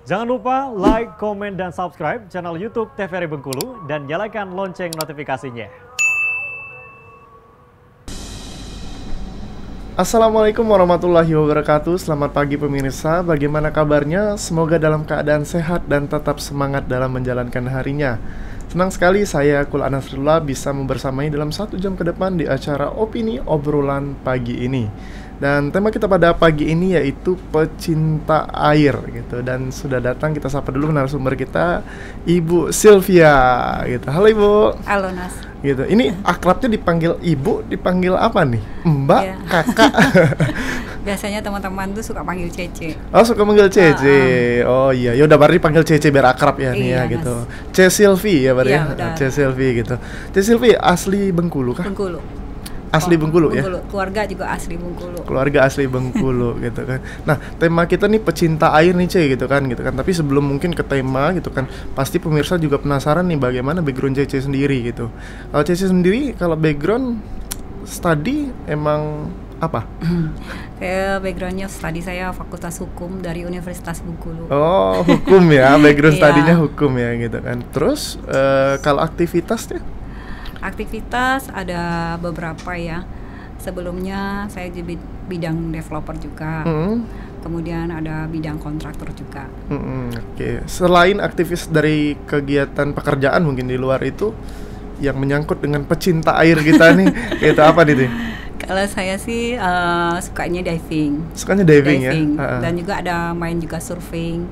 Jangan lupa like, komen, dan subscribe channel YouTube TVRI Bengkulu dan nyalakan lonceng notifikasinya. Assalamualaikum warahmatullahi wabarakatuh. Selamat pagi pemirsa, bagaimana kabarnya? Semoga dalam keadaan sehat dan tetap semangat dalam menjalankan harinya. Senang sekali saya Kul Anasrullah bisa membersamai dalam 1 jam ke depan di acara Opini Obrolan Pagi ini. Dan tema kita pada pagi ini yaitu pecinta air gitu. Dan sudah datang, kita sapa dulu narasumber kita, Ibu Sylvia gitu. Halo Ibu. Halo Nas. Gitu. Ini akrabnya dipanggil Ibu, dipanggil apa nih? Mbak, Ya. Kakak. Biasanya teman-teman tuh suka panggil Cece. Oh, suka manggil Cece. Oh iya, yaudah berarti panggil Cece biar akrab ya nih ya Iya, gitu. C Sylvie ya berarti Iya, ya. udah. C Sylvie gitu. C Sylvie asli Bengkulu kah? Bengkulu. Asli Bengkulu ya. Bengkulu. Keluarga juga asli Bengkulu. Keluarga asli Bengkulu gitu kan. Nah, tema kita nih pecinta air nih C gitu kan. Tapi sebelum mungkin ke tema gitu kan, pasti pemirsa juga penasaran nih bagaimana background Cece sendiri gitu. Kalau Cece sendiri kalau background study emang apa? Kayak backgroundnya tadi saya Fakultas Hukum dari Universitas Bengkulu. Oh, hukum ya, background Iya. studinya hukum ya gitu kan. Terus kalau aktivitasnya? Aktivitas ada beberapa ya. Sebelumnya saya di bidang developer juga. Kemudian ada bidang kontraktor juga. Oke. Selain aktivis dari kegiatan pekerjaan mungkin di luar itu yang menyangkut dengan pecinta air kita nih, itu apa nih? Kalau saya sih sukanya diving. Sukanya diving ya? Dan juga ada main juga surfing.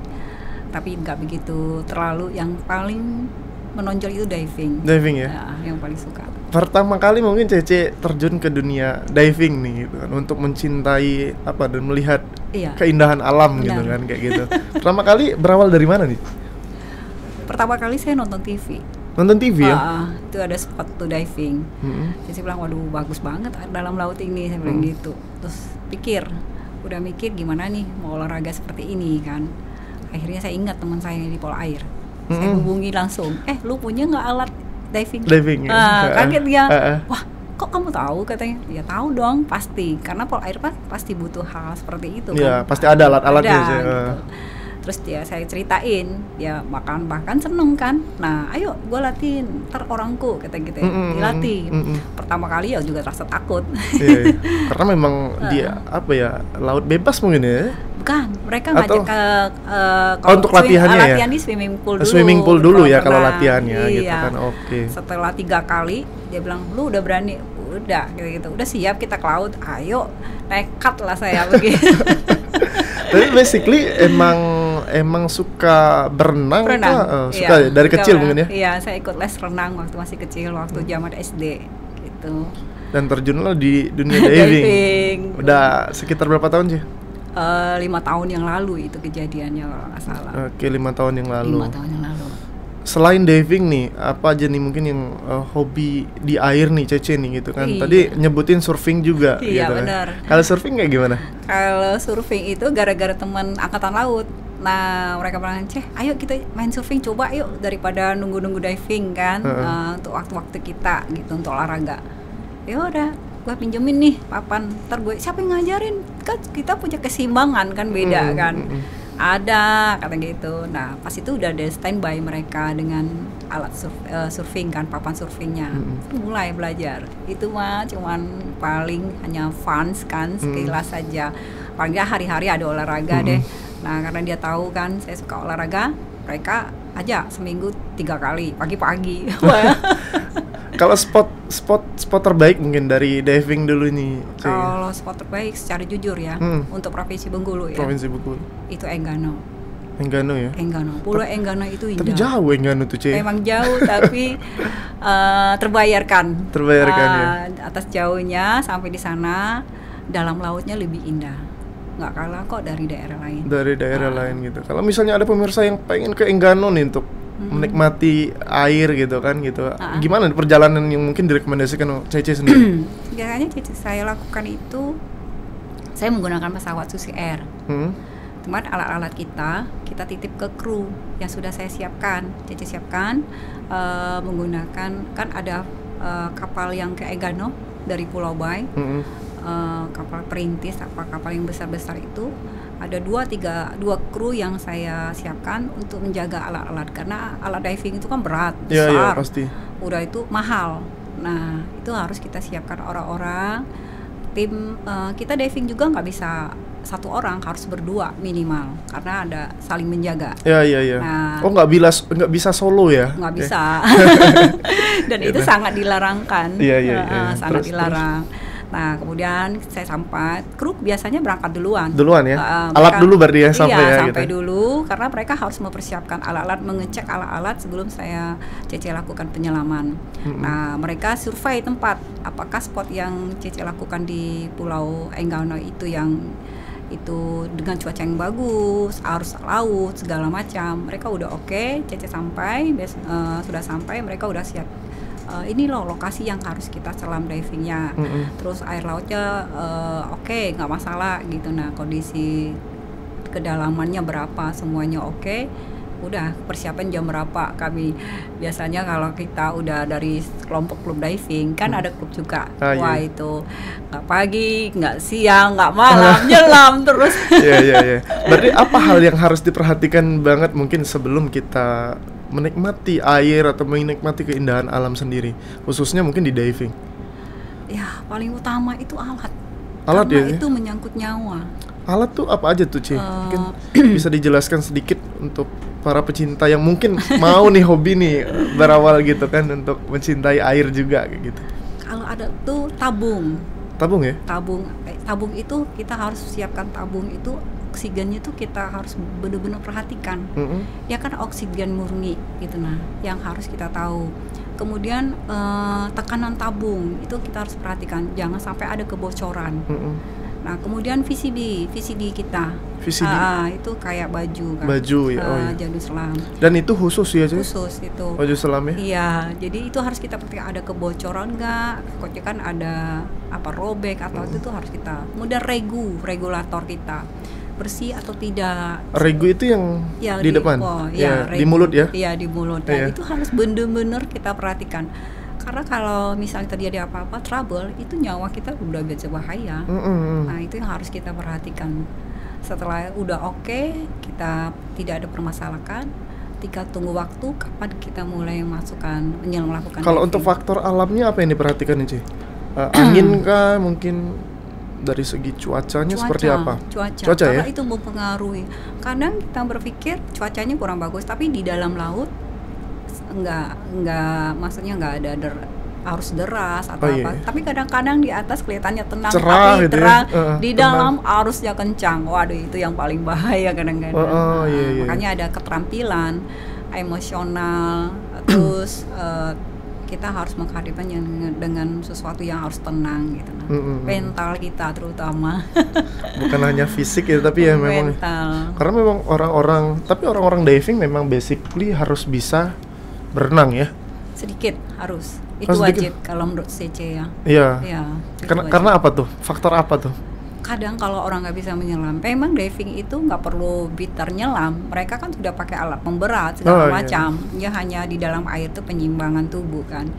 Tapi nggak begitu terlalu, yang paling menonjol itu diving. Diving ya? Yang paling suka. Pertama kali mungkin Cece terjun ke dunia diving nih gitu kan, untuk mencintai apa dan melihat keindahan alam. Benar. Gitu kan, kayak gitu. Pertama kali berawal dari mana nih? Pertama kali saya nonton TV. Nonton TV ya? Itu ada spot tuh diving. Jadi saya bilang, waduh bagus banget dalam laut ini, saya bilang gitu. Terus udah mikir gimana nih mau olahraga seperti ini kan. Akhirnya saya ingat teman saya di Pol Air. Saya hubungi langsung, lu punya nggak alat diving? Diving ya? Kaget dia, wah kok kamu tahu, katanya. Ya tahu dong pasti, karena Pol Air pasti butuh hal seperti itu ya, kan. pasti ada alat-alatnya sih. Gitu. Terus saya ceritain, dia bahkan seneng kan. Nah ayo gue latihin, ntar orangku kata gitu ya. Dilatih. Pertama kali ya juga rasa takut. Iya. Karena memang dia apa ya, laut bebas mungkin ya. Bukan, mereka ngajak ke untuk latihannya ya? latihan di swimming pool dulu. Swimming pool dulu ya kalau pernah. latihannya gitu Iya. kan. Oke. Setelah 3 kali dia bilang, lu udah berani? Udah gitu. Udah siap kita ke laut. Ayo, nekat lah saya begitu. Tapi basically emang suka berenang. Suka dari kecil mungkin ya? Iya, saya ikut les renang waktu masih kecil, waktu zaman SD gitu. Dan terjunlah di dunia diving. Udah sekitar berapa tahun sih? 5 tahun yang lalu itu kejadiannya kalau nggak salah. Oke, 5 tahun yang lalu. 5 tahun yang lalu. Selain diving nih, apa aja nih mungkin yang hobi di air nih Cece nih gitu kan? Iya. Tadi nyebutin surfing juga. Iya, gitu benar. Kan? Kalau surfing kayak gimana? Kalau surfing itu gara-gara teman angkatan laut. Nah mereka bilang, ayo kita main surfing, coba yuk, daripada nunggu-nunggu diving kan. Untuk waktu-waktu kita gitu, untuk olahraga. Ya udah, gue pinjemin nih papan, ntar siapa yang ngajarin, kan kita punya keseimbangan kan, beda kan. Ada kata gitu. Nah pas itu udah ada standby mereka dengan alat surfing kan, papan surfingnya. Mulai belajar. Itu mah cuman paling hanya fun kan, sekilas saja. Paling nggak hari-hari ada olahraga deh. Nah karena dia tahu kan saya suka olahraga, mereka aja seminggu 3 kali pagi-pagi. Kalau spot terbaik mungkin dari diving dulu nih. Kalau spot terbaik secara jujur ya, untuk Provinsi Bengkulu ya. Provinsi Bengkulu. Itu Enggano. Enggano ya? Enggano. Pulau Enggano itu indah. Tapi jauh Enggano tuh, Cek. Memang jauh tapi terbayarkan. Terbayarkan ya. Atas jauhnya sampai di sana, dalam lautnya lebih indah. Nggak kalah kok dari daerah lain. Dari daerah lain gitu. Kalau misalnya ada pemirsa yang pengen ke Enggano nih untuk menikmati air gitu kan gitu. Gimana perjalanan yang mungkin direkomendasikan Cece sendiri? Biasanya saya lakukan itu, saya menggunakan pesawat Susi Air. Cuman alat-alat kita titip ke kru yang sudah saya siapkan. Cece siapkan menggunakan, kan ada kapal yang ke Enggano dari Pulau Bay. Kapal perintis, kapal yang besar-besar itu ada dua kru yang saya siapkan untuk menjaga alat-alat, karena alat diving itu kan berat, Iya, besar, pasti. udah itu mahal. Nah itu harus kita siapkan orang-orang tim. Kita diving juga nggak bisa satu orang, harus berdua minimal, karena ada saling menjaga. Iya. Nah, Oh, nggak bisa solo ya? nggak bisa. Dan itu Gitu. sangat dilarangkan. Iya. Sangat Terus. dilarang. Nah kemudian saya sampai, kru biasanya berangkat duluan. Ya? Alat Mereka- dulu berarti ya, sampai iya, ya sampai gitu. dulu, karena mereka harus mempersiapkan alat-alat, mengecek alat-alat sebelum saya CC lakukan penyelaman. Nah mereka survei tempat, apakah spot yang CC lakukan di Pulau Enggano itu yang itu dengan cuaca yang bagus, arus laut segala macam, mereka udah oke. CC sampai, sudah sampai, mereka udah siap. Ini loh lokasi yang harus kita selam divingnya. Terus air lautnya oke, nggak masalah gitu. Nah kondisi kedalamannya berapa, semuanya oke. Udah persiapan jam berapa, kami biasanya kalau kita udah dari kelompok klub diving kan ada klub juga. Wah iya. itu nggak pagi, nggak siang, nggak malam, nyelam terus. Iya. Berarti apa hal yang harus diperhatikan banget mungkin sebelum kita menikmati air atau menikmati keindahan alam sendiri, khususnya mungkin di diving? Ya paling utama itu alat. Alat Karena ya? itu menyangkut nyawa. Alat tuh apa aja tuh, Ci? Mungkin bisa dijelaskan sedikit untuk para pecinta yang mungkin mau nih hobi nih berawal gitu kan untuk mencintai air juga kayak gitu. Kalau ada tuh tabung. Tabung ya? Tabung itu kita harus siapkan. Tabung itu oksigennya itu kita harus benar-benar perhatikan. Ya kan oksigen murni gitu, nah yang harus kita tahu. Kemudian tekanan tabung itu kita harus perhatikan, jangan sampai ada kebocoran. Nah kemudian VCD kita VCD? itu kayak baju kan, Baju ya, jadu selam Dan itu khusus ya, Ci? khusus itu. Baju selam ya? Iya, jadi itu harus kita perhatikan, ada kebocoran nggak, takutnya kan ada robek atau itu tuh harus kita. Kemudian regulator kita bersih atau tidak. Regu itu yang Ya, di depan? ya, di mulut ya? Iya, di mulut. Iya. Dan itu harus benar-benar kita perhatikan. Karena kalau misalnya terjadi apa-apa, trouble, itu nyawa kita udah bisa bahaya. Nah, itu yang harus kita perhatikan. Setelah udah oke, kita tidak ada permasalahan, tinggal tunggu waktu kapan kita mulai melakukan Kalau diving. untuk faktor alamnya apa yang diperhatikan nih, Ci? Angin kah, mungkin dari segi cuacanya seperti apa? Cuaca ya? karena itu mempengaruhi. Kadang kita berpikir cuacanya kurang bagus, tapi di dalam laut enggak maksudnya enggak ada arus deras atau Oh, iya. apa. Tapi kadang-kadang di atas kelihatannya tenang, Cerah tapi gitu ya? terang di tenang. dalam arusnya kencang. Waduh, itu yang paling bahaya kadang-kadang. Iya. Makanya ada keterampilan emosional, terus kita harus menghadapinya dengan sesuatu yang harus tenang gitu. Mental kita terutama. Bukan hanya fisik ya, tapi ya memang. Mental. Karena memang orang-orang diving memang basically harus bisa berenang ya. Sedikit harus. Itu sedikit. wajib kalau menurut CC ya. Iya. Ya, itu Karena, wajib. karena apa tuh? Faktor apa tuh? Kadang kalau orang nggak bisa menyelam, memang diving itu nggak perlu bitter nyelam. Mereka kan sudah pakai alat pemberat segala iya. macam. Ya hanya di dalam air itu penyimbangan tubuh kan.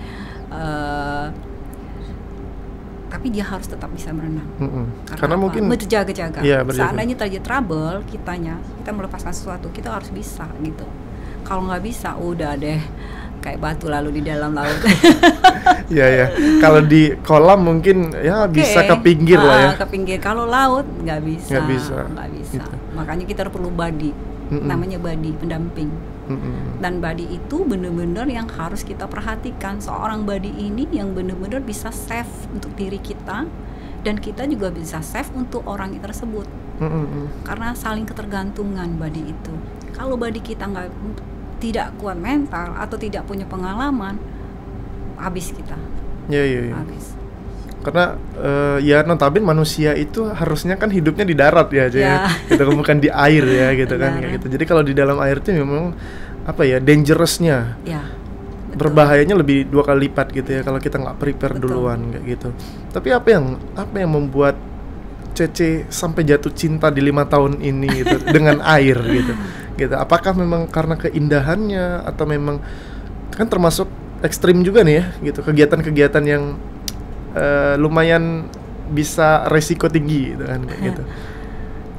Tapi dia harus tetap bisa berenang. Karena apa? mungkin berjaga-jaga. Iya, berjaga. Seandainya terjadi trouble, kita melepaskan sesuatu, kita harus bisa gitu. Kalau nggak bisa, udah deh kayak batu lalu di dalam laut. Iya. Kalau di kolam mungkin ya bisa ke pinggir lah ya. Ke pinggir. Kalau laut nggak bisa. Nggak bisa. Gitu. Makanya kita perlu buddy. Namanya buddy, pendamping. Dan buddy itu benar-benar yang harus kita perhatikan. Seorang buddy ini yang benar-benar bisa safe untuk diri kita, dan kita juga bisa safe untuk orang tersebut. Karena saling ketergantungan buddy itu. Kalau buddy kita tidak kuat mental atau tidak punya pengalaman, habis kita. Iya. Habis. Karena ya notabene manusia itu harusnya kan hidupnya di darat ya aja ya. Gitu, bukan di air ya gitu kan kayak gitu. Jadi kalau di dalam air itu memang apa ya, dangerousnya. Ya. Betul. Berbahayanya lebih 2 kali lipat gitu ya kalau kita nggak prepare Betul. duluan kayak gitu. Tapi apa yang membuat Cece sampai jatuh cinta di 5 tahun ini gitu dengan air gitu. Apakah memang karena keindahannya atau memang kan termasuk ekstrim juga nih ya gitu, kegiatan-kegiatan yang lumayan bisa resiko tinggi gitu kan kayak gitu.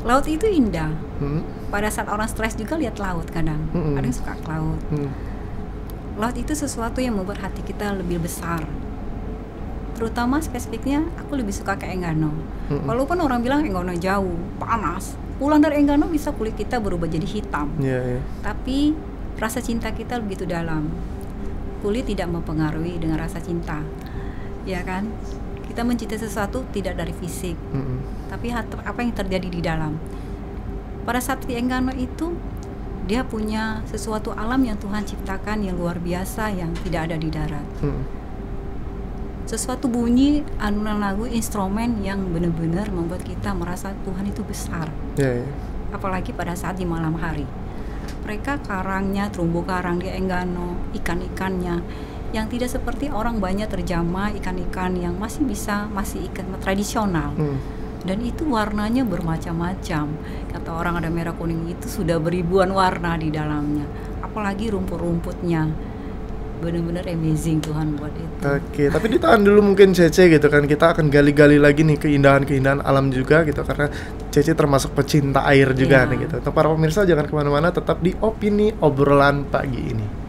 Laut itu indah. Hmm. Pada saat orang stres juga lihat laut kadang. Mm-mm. Ada yang suka ke laut. Laut itu sesuatu yang membuat hati kita lebih besar. Terutama spesifiknya aku lebih suka ke Enggano. Walaupun orang bilang Enggano jauh, panas. Pulang dari Enggano bisa kulit kita berubah jadi hitam. Yeah. Tapi rasa cinta kita begitu dalam. Kulit tidak mempengaruhi dengan rasa cinta. Ya kan? Kita mencintai sesuatu tidak dari fisik, tapi apa yang terjadi di dalam. Pada saat di Enggano itu, dia punya sesuatu alam yang Tuhan ciptakan yang luar biasa yang tidak ada di darat. Sesuatu bunyi, alunan lagu, instrumen yang benar-benar membuat kita merasa Tuhan itu besar. Yeah. Apalagi pada saat di malam hari. Mereka karangnya, terumbu karang di Enggano, ikan-ikannya yang tidak seperti orang banyak terjamah, ikan-ikan yang masih ikan tradisional. Dan itu warnanya bermacam-macam. Kata orang ada merah, kuning, itu sudah beribuan warna di dalamnya. Apalagi rumput-rumputnya. Benar-benar amazing Tuhan buat itu. Oke, tapi ditahan dulu mungkin Cece gitu kan. Kita akan gali-gali lagi nih keindahan-keindahan alam juga gitu. Karena Cece termasuk pecinta air juga nih gitu. Untuk para pemirsa jangan kemana-mana, tetap di Opini Obrolan Pagi ini.